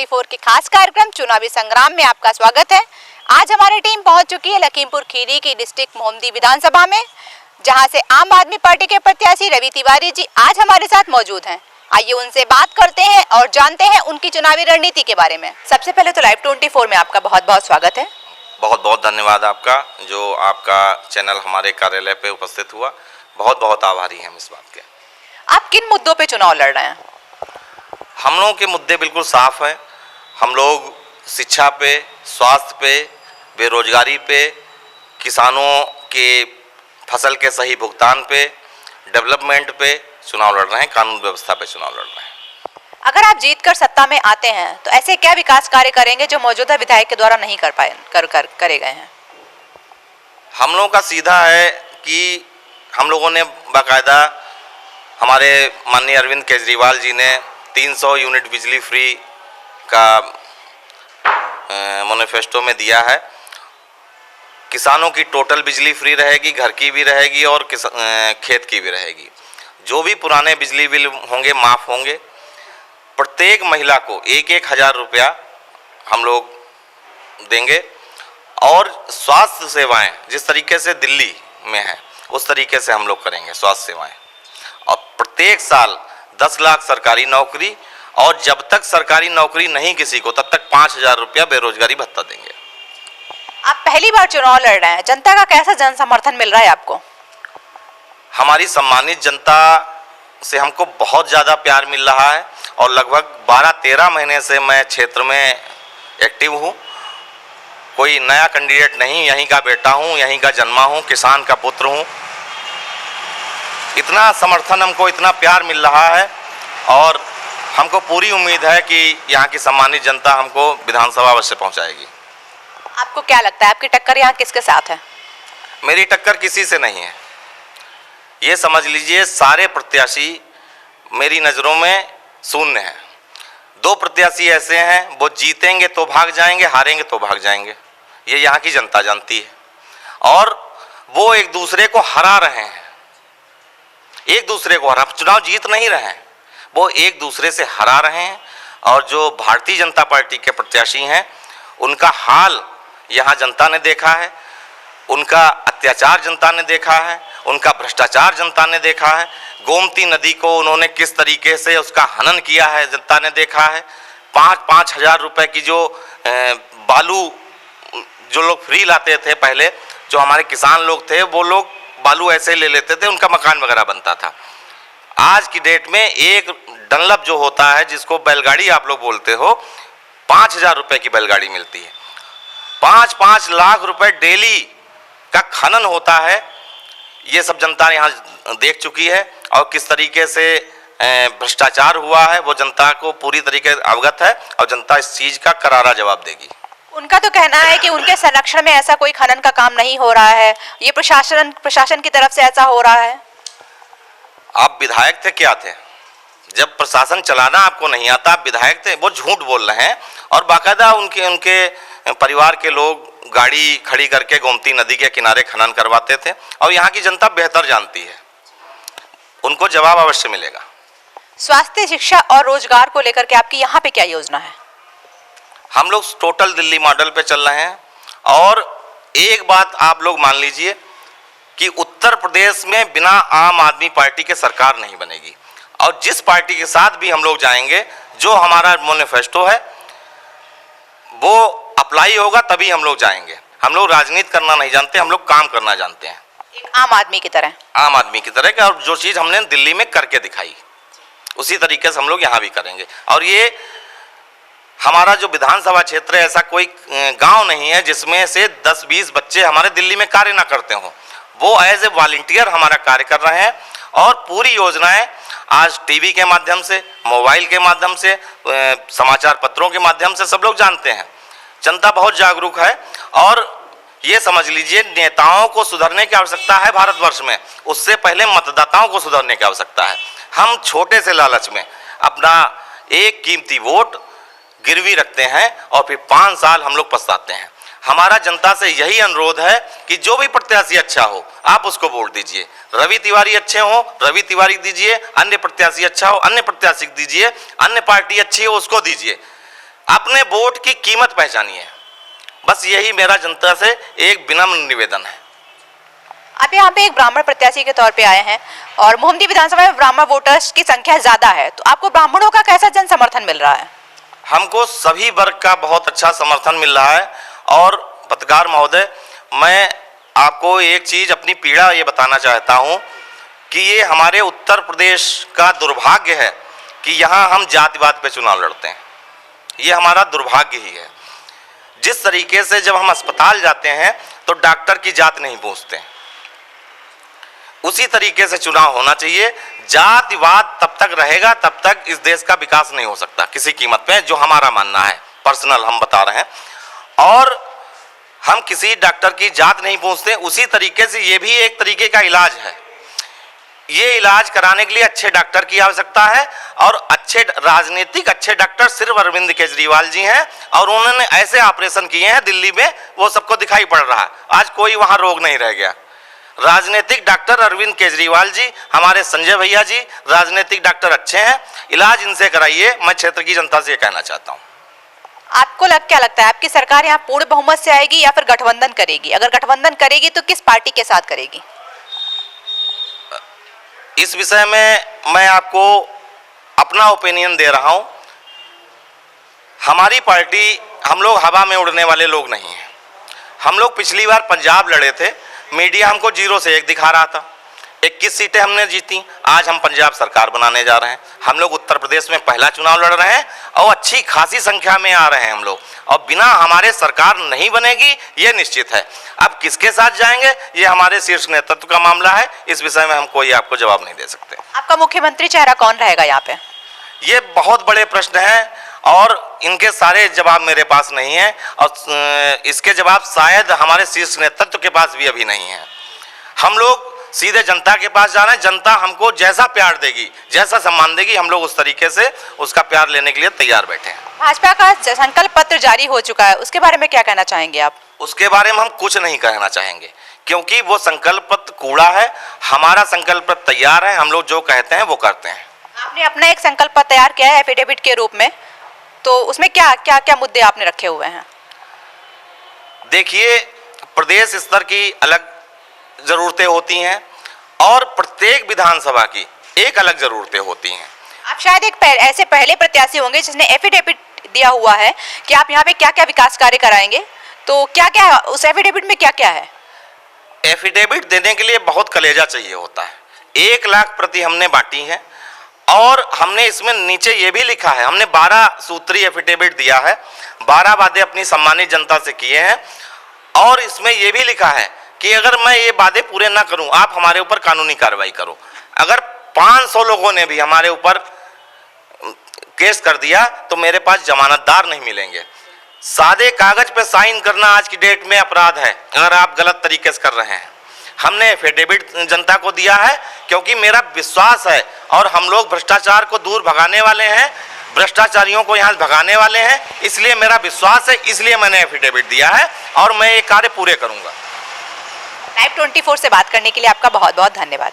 24 के खास कार्यक्रम चुनावी संग्राम में आपका स्वागत है। आज हमारी टीम पहुंच चुकी है लखीमपुर खीरी की डिस्ट्रिक्ट मोमदी विधानसभा में, जहां से आम आदमी पार्टी के प्रत्याशी रवि तिवारी जी आज हमारे साथ मौजूद हैं। आइए उनसे बात करते हैं और जानते हैं उनकी चुनावी रणनीति के बारे में। सबसे पहले तो लाइव 24 में आपका बहुत बहुत स्वागत है। बहुत बहुत धन्यवाद आपका, जो आपका चैनल हमारे कार्यालय पे उपस्थित हुआ। बहुत बहुत आभारी हैं हम इस बात के। आप किन मुद्दों पे चुनाव लड़ रहे हैं? हम लोगों के मुद्दे बिल्कुल साफ हैं। हम लोग शिक्षा पे, स्वास्थ्य पे, बेरोजगारी पे, किसानों के फसल के सही भुगतान पे, डेवलपमेंट पे चुनाव लड़ रहे हैं, कानून व्यवस्था पे चुनाव लड़ रहे हैं। अगर आप जीतकर सत्ता में आते हैं तो ऐसे क्या विकास कार्य करेंगे जो मौजूदा विधायक के द्वारा नहीं करे गए हैं? हम लोगों का सीधा है कि हम लोगों ने बाकायदा हमारे माननीय अरविंद केजरीवाल जी ने 300 यूनिट बिजली फ्री का मैनिफेस्टो में दिया है। किसानों की टोटल बिजली फ्री रहेगी, घर की भी रहेगी और खेत की भी रहेगी। जो भी पुराने बिजली बिल होंगे माफ़ होंगे। प्रत्येक महिला को 1-1 हज़ार रुपया हम लोग देंगे और स्वास्थ्य सेवाएं जिस तरीके से दिल्ली में है उस तरीके से हम लोग करेंगे स्वास्थ्य सेवाएं। और प्रत्येक साल 10 लाख सरकारी नौकरी, और जब तक सरकारी नौकरी नहीं किसी को तब तक 5,000 रुपया बेरोजगारी भत्ता देंगे। आप पहली बार चुनाव लड़ रहे हैं, जनता का कैसा जन समर्थन मिल रहा है आपको? हमारी सम्मानित जनता से हमको बहुत ज़्यादा प्यार मिल रहा है और लगभग 12-13 महीने से मैं क्षेत्र में एक्टिव हूँ। कोई नया कैंडिडेट नहीं, यहीं का बेटा हूँ, यहीं का जन्मा हूँ, किसान का पुत्र हूँ। इतना समर्थन हमको, इतना प्यार मिल रहा है और हमको पूरी उम्मीद है कि यहाँ की सम्मानित जनता हमको विधानसभा अवश्य पहुँचाएगी। आपको क्या लगता है आपकी टक्कर यहाँ किसके साथ है? मेरी टक्कर किसी से नहीं है, ये समझ लीजिए। सारे प्रत्याशी मेरी नज़रों में शून्य हैं। 2 प्रत्याशी ऐसे हैं, वो जीतेंगे तो भाग जाएंगे, हारेंगे तो भाग जाएंगे। ये यहाँ की जनता जानती है और वो एक दूसरे को हरा रहे हैं। एक दूसरे को हरा, चुनाव जीत नहीं रहे हैं, वो एक दूसरे से हरा रहे हैं। और जो भारतीय जनता पार्टी के प्रत्याशी हैं उनका हाल यहाँ जनता ने देखा है, उनका अत्याचार जनता ने देखा है, उनका भ्रष्टाचार जनता ने देखा है। गोमती नदी को उन्होंने किस तरीके से उसका हनन किया है जनता ने देखा है। 5-5 हज़ार रुपये की जो बालू जो लोग फ्री लाते थे पहले, जो हमारे किसान लोग थे वो लोग बालू ऐसे ले लेते थे, उनका मकान वगैरह बनता था। आज की डेट में एक डनलप जो होता है, जिसको बैलगाड़ी आप लोग बोलते हो, 5,000 रुपये की बैलगाड़ी मिलती है। 5-5 लाख रुपए डेली का खनन होता है। ये सब जनता यहाँ देख चुकी है और किस तरीके से भ्रष्टाचार हुआ है वो जनता को पूरी तरीके से अवगत है और जनता इस चीज़ का करारा जवाब देगी। उनका तो कहना है कि उनके संरक्षण में ऐसा कोई खनन का काम नहीं हो रहा है, ये प्रशासन की तरफ से ऐसा हो रहा है। आप विधायक थे, क्या थे? जब प्रशासन चलाना आपको नहीं आता, आप विधायक थे। वो झूठ बोल रहे हैं और बाकायदा उनके परिवार के लोग गाड़ी खड़ी करके गोमती नदी के किनारे खनन करवाते थे और यहाँ की जनता बेहतर जानती है, उनको जवाब अवश्य मिलेगा। स्वास्थ्य, शिक्षा और रोजगार को लेकर के आपकी यहाँ पे क्या योजना है? हम लोग टोटल दिल्ली मॉडल पे चल रहे हैं और एक बात आप लोग मान लीजिए कि उत्तर प्रदेश में बिना आम आदमी पार्टी के सरकार नहीं बनेगी। और जिस पार्टी के साथ भी हम लोग जाएंगे, जो हमारा मैनिफेस्टो है वो अप्लाई होगा तभी हम लोग जाएंगे। हम लोग राजनीति करना नहीं जानते, हम लोग काम करना जानते हैं, एक आम आदमी की तरह। आम आदमी की तरह का, और जो चीज़ हमने दिल्ली में करके दिखाई उसी तरीके से हम लोग यहाँ भी करेंगे। और ये हमारा जो विधानसभा क्षेत्र है, ऐसा कोई गांव नहीं है जिसमें से 10-20 बच्चे हमारे दिल्ली में कार्य ना करते हों। वो एज ए वॉलंटियर हमारा कार्य कर रहे हैं और पूरी योजनाएं आज टीवी के माध्यम से, मोबाइल के माध्यम से, समाचार पत्रों के माध्यम से सब लोग जानते हैं। जनता बहुत जागरूक है और ये समझ लीजिए नेताओं को सुधरने की आवश्यकता है भारतवर्ष में, उससे पहले मतदाताओं को सुधरने की आवश्यकता है। हम छोटे से लालच में अपना एक कीमती वोट गिरवी रखते हैं और फिर 5 साल हम लोग पछताते हैं। हमारा जनता से यही अनुरोध है कि जो भी प्रत्याशी अच्छा हो आप उसको वोट दीजिए। रवि तिवारी अच्छे हो, रवि तिवारी दीजिए। अन्य प्रत्याशी अच्छा हो, अन्य प्रत्याशी दीजिए। अन्य पार्टी अच्छी हो, उसको दीजिए। अपने वोट की कीमत पहचानिए। बस यही मेरा जनता से एक विनम्र निवेदन है। आप यहाँ पे एक ब्राह्मण प्रत्याशी के तौर पे आए हैं और मोहम्मदी विधानसभा में ब्राह्मण वोटर्स की संख्या ज्यादा है, तो आपको ब्राह्मणों का कैसा जन समर्थन मिल रहा है? हमको सभी वर्ग का बहुत अच्छा समर्थन मिल रहा है। और पत्रकार महोदय, मैं आपको एक चीज अपनी पीड़ा ये बताना चाहता हूँ कि ये हमारे उत्तर प्रदेश का दुर्भाग्य है कि यहाँ हम जातिवाद पे चुनाव लड़ते हैं। ये हमारा दुर्भाग्य ही है। जिस तरीके से जब हम अस्पताल जाते हैं तो डॉक्टर की जात नहीं पूछते, उसी तरीके से चुनाव होना चाहिए। जातिवाद तब तक रहेगा तब तक इस देश का विकास नहीं हो सकता किसी कीमत पे, जो हमारा मानना है, पर्सनल हम बता रहे हैं। और हम किसी डॉक्टर की जात नहीं पूछते। उसी तरीके से ये भी एक तरीके का इलाज है। ये इलाज कराने के लिए अच्छे डॉक्टर की आवश्यकता है और अच्छे राजनीतिक अच्छे डॉक्टर सिर्फ अरविंद केजरीवाल जी हैं। और उन्होंने ऐसे ऑपरेशन किए हैं दिल्ली में, वो सबको दिखाई पड़ रहा है। आज कोई वहां रोग नहीं रह गया। राजनीतिक डॉक्टर अरविंद केजरीवाल जी, हमारे संजय भैया जी राजनीतिक डॉक्टर अच्छे हैं, इलाज इनसे कराइए। मैं क्षेत्र की जनता से ये कहना चाहता हूँ। आपको क्या लगता है, आपकी सरकार यहाँ पूर्ण बहुमत से आएगी या फिर गठबंधन करेगी? अगर गठबंधन करेगी तो किस पार्टी के साथ करेगी? इस विषय में मैं आपको अपना ओपिनियन दे रहा हूं। हमारी पार्टी, हम लोग हवा में उड़ने वाले लोग नहीं हैं। हम लोग पिछली बार पंजाब लड़े थे, मीडिया हमको 0 से 1 दिखा रहा था। 21 सीटें हमने जीती। आज हम पंजाब सरकार बनाने जा रहे हैं। हम लोग उत्तर प्रदेश में पहला चुनाव लड़ रहे हैं और अच्छी खासी संख्या में आ रहे हैं हम लोग। और बिना हमारे सरकार नहीं बनेगी ये निश्चित है। अब किसके साथ जाएंगे ये हमारे शीर्ष नेतृत्व का मामला है। इस विषय में हम कोई आपको जवाब नहीं दे सकते। आपका मुख्यमंत्री चेहरा कौन रहेगा यहाँ पे? ये बहुत बड़े प्रश्न हैं और इनके सारे जवाब मेरे पास नहीं है। और इसके जवाब शायद हमारे शीर्ष नेतृत्व के पास भी अभी नहीं है। हम लोग सीधे जनता के पास जा रहे हैं। जनता हमको जैसा प्यार देगी, जैसा सम्मान देगी, हम लोग उस तरीके से उसका प्यार लेने के लिए तैयार बैठे हैं। भाजपा का संकल्प पत्र जारी हो चुका है, उसके बारे में क्या कहना चाहेंगे आप? उसके बारे में हम कुछ नहीं कहना चाहेंगे क्योंकि वो संकल्प पत्र कूड़ा है। हमारा संकल्प पत्र तैयार है। हम लोग जो कहते हैं वो करते हैं। आपने अपना एक संकल्प पत्र तैयार किया है एफिडेविट के रूप में, तो उसमें क्या क्या क्या मुद्दे आपने रखे हुए हैं? देखिए, प्रदेश स्तर की अलग जरूरतें होती हैं और प्रत्येक विधानसभा की एक अलग जरूरतें होती हैं। आप शायद एक ऐसे पहले प्रत्याशी होंगे जिसने एफिडेविट दिया हुआ है कि आप यहाँ पे क्या क्या विकास कार्य कराएंगे, तो क्या क्या है उस एफिडेविट में? क्या क्या है? एफिडेविट देने के लिए बहुत कलेजा चाहिए होता है। 1 लाख प्रति हमने बांटी है और हमने इसमें नीचे ये भी लिखा है, हमने 12 सूत्री एफिडेविट दिया है। 12 वादे अपनी सम्मानित जनता से किए हैं और इसमें यह भी लिखा है कि अगर मैं ये वादे पूरे ना करूं आप हमारे ऊपर कानूनी कार्रवाई करो। अगर 500 लोगों ने भी हमारे ऊपर केस कर दिया तो मेरे पास जमानतदार नहीं मिलेंगे। सादे कागज पे साइन करना आज की डेट में अपराध है अगर आप गलत तरीके से कर रहे हैं। हमने एफिडेविट जनता को दिया है क्योंकि मेरा विश्वास है और हम लोग भ्रष्टाचार को दूर भगाने वाले हैं, भ्रष्टाचारियों को यहाँ भगाने वाले हैं, इसलिए मेरा विश्वास है, इसलिए मैंने एफिडेविट दिया है और मैं ये कार्य पूरे करूंगा। लाइव 24 से बात करने के लिए आपका बहुत बहुत धन्यवाद।